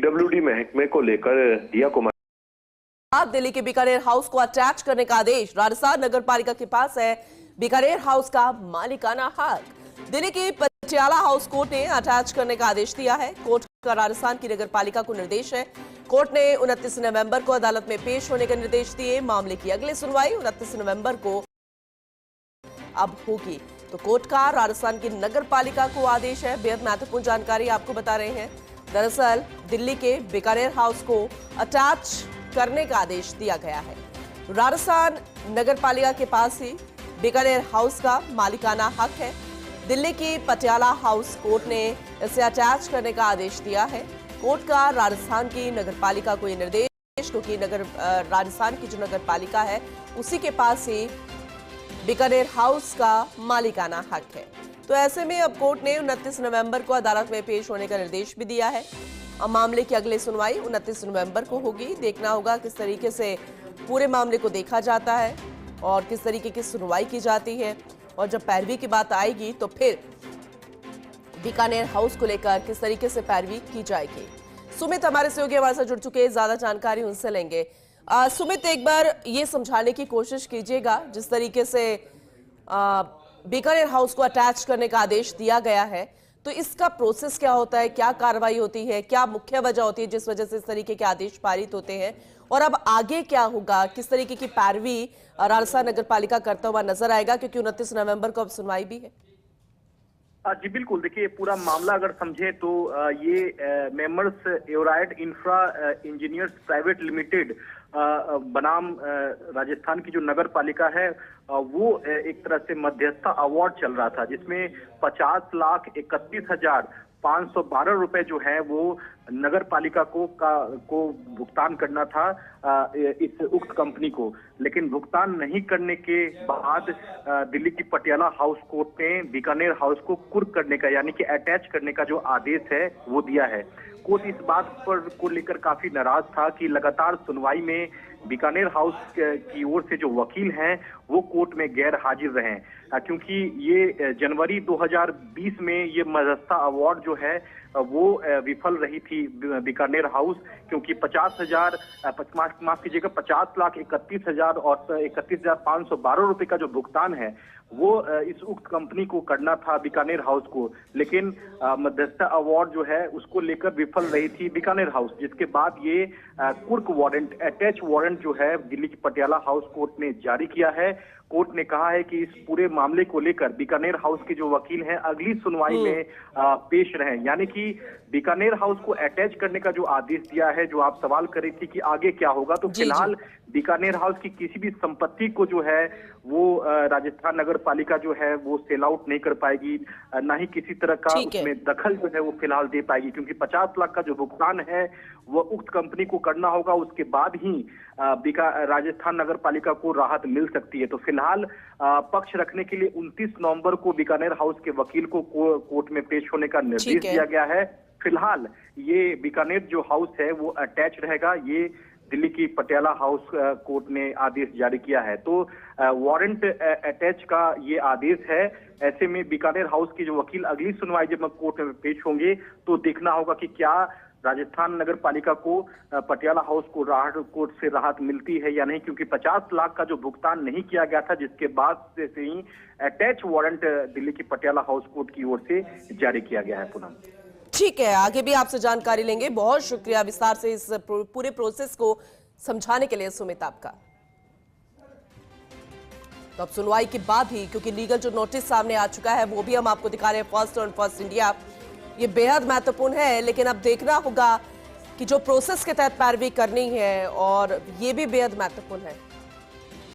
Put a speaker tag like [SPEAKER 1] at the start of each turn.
[SPEAKER 1] PWD महकमे को लेकर दिया कुमार
[SPEAKER 2] दिल्ली के बीकानेर हाउस को अटैच करने का आदेश राजस्थान नगर पालिका के पास है। बीकानेर हाउस का मालिकाना हक दिल्ली की पटियाला हाउस कोर्ट ने अटैच करने का आदेश दिया है। कोर्ट का राजस्थान की नगर पालिका को निर्देश है। कोर्ट ने 29 नवंबर को अदालत में पेश होने के निर्देश दिए। मामले की अगली सुनवाई 29 नवंबर को अब होगी। तो कोर्ट का राजस्थान की नगर पालिका को आदेश है। बेहद महत्वपूर्ण जानकारी आपको बता रहे हैं। दरअसल दिल्ली के बीकानेर हाउस को अटैच करने का आदेश दिया गया है। राजस्थान नगर पालिका के पास ही बीकानेर हाउस का मालिकाना हक है। दिल्ली की पटियाला हाउस कोर्ट ने इसे अटैच करने का आदेश दिया है। कोर्ट का राजस्थान की नगर पालिका को यह निर्देश, क्योंकि राजस्थान की जो नगर पालिका है उसी के पास ही बीकानेर हाउस का मालिकाना हक है। तो ऐसे में अब कोर्ट ने 29 नवंबर को अदालत में पेश होने का निर्देश भी दिया है। अब मामले की अगली सुनवाई 29 नवंबर को होगी। देखना होगा किस तरीके से पूरे मामले को देखा जाता है और किस तरीके की सुनवाई की जाती है। और जब पैरवी की बात आएगी तो फिर बीकानेर हाउस को लेकर किस तरीके से पैरवी की जाएगी। सुमित हमारे सहयोगी हमारे साथ जुड़ चुके हैं, ज्यादा जानकारी उनसे लेंगे। सुमित, एक बार ये समझाने की कोशिश कीजिएगा, जिस तरीके से बीकानेर हाउस को अटैच करने का आदेश दिया गया है, तो इसका प्रोसेस क्या होता है, क्या कार्रवाई होती है, क्या मुख्य वजह होती है जिस वजह से इस तरीके के आदेश पारित होते हैं, और अब आगे क्या होगा, किस तरीके की पैरवी राजस्थान नगर पालिका करता हुआ नजर आएगा, क्योंकि 29 नवंबर को अब सुनवाई भी है।
[SPEAKER 3] जी बिल्कुल, देखिए पूरा मामला अगर समझे तो ये मेमर्स एवराइड इंफ्रा इंजीनियर्स प्राइवेट लिमिटेड बनाम राजस्थान की जो नगर पालिका है वो एक तरह से मध्यस्थता अवार्ड चल रहा था, जिसमें 50,31,512 रुपए जो है वो नगर पालिका को भुगतान करना था इस उक्त कंपनी को। लेकिन भुगतान नहीं करने के बाद दिल्ली की पटियाला हाउस कोर्ट ने बीकानेर हाउस को कुर्क करने का, यानी कि अटैच करने का जो आदेश है वो दिया है। कोर्ट इस बात पर को लेकर काफी नाराज था कि लगातार सुनवाई में बीकानेर हाउस की ओर से जो वकील हैं वो कोर्ट में गैर हाजिर रहे, क्योंकि ये जनवरी 2020 में ये मध्यस्थता अवार्ड जो है वो विफल रही थी बीकानेर हाउस, क्योंकि 50,31,000 और 31,512 रुपए का जो भुगतान है वो इस उक्त कंपनी को करना था बीकानेर हाउस को। लेकिन मध्यस्थता अवार्ड जो है उसको लेकर विफल रही थी बीकानेर हाउस, जिसके बाद ये कुर्क वारंट, अटैच वारंट जो है दिल्ली की पटियाला हाउस कोर्ट ने जारी किया है। कोर्ट ने कहा है कि इस पूरे मामले को लेकर बीकानेर हाउस के जो वकील हैं अगली सुनवाई में पेश रहें, यानी कि बीकानेर हाउस को अटैच करने का जो आदेश दिया है, जो आप सवाल कर रही थी कि आगे क्या होगा, तो फिलहाल बीकानेर हाउस की किसी भी संपत्ति को जो है वो राजस्थान नगर पालिका जो है वो सेल आउट नहीं कर पाएगी, ना ही किसी तरह का उसमें दखल जो है वो फिलहाल दे पाएगी, क्योंकि 50 लाख का जो भुगतान है वो उक्त कंपनी को करना होगा। उसके बाद ही राजस्थान नगर पालिका को राहत मिल सकती है। तो फिलहाल पक्ष रखने के लिए 29 नवंबर को बीकानेर हाउस के वकील को कोर्ट में पेश होने का निर्देश दिया गया है। फिलहाल ये बीकानेर जो हाउस है वो अटैच रहेगा, ये दिल्ली की पटियाला हाउस कोर्ट ने आदेश जारी किया है। तो वारंट अटैच का ये आदेश है। ऐसे में बीकानेर हाउस के जो वकील अगली सुनवाई जब कोर्ट में पेश होंगे तो देखना होगा कि क्या राजस्थान नगर पालिका को पटियाला हाउस को कोर्ट से राहत मिलती है या नहीं, क्योंकि 50 लाख का जो भुगतान नहीं किया गया था, जिसके बाद से ही अटैच वारंट दिल्ली की पटियाला हाउस कोर्ट की ओर से जारी किया गया है। पूनम,
[SPEAKER 2] ठीक है, आगे भी आपसे जानकारी लेंगे। बहुत शुक्रिया विस्तार से इस पूरे प्रोसेस को समझाने के लिए सुमित आपका। तो अब सुनवाई के बाद ही, क्योंकि लीगल जो नोटिस सामने आ चुका है वो भी हम आपको दिखा रहे हैं, फर्स्ट ऑन फर्स्ट इंडिया, ये बेहद महत्वपूर्ण है। लेकिन अब देखना होगा कि जो प्रोसेस के तहत पैरवी करनी है, और ये भी बेहद महत्वपूर्ण है।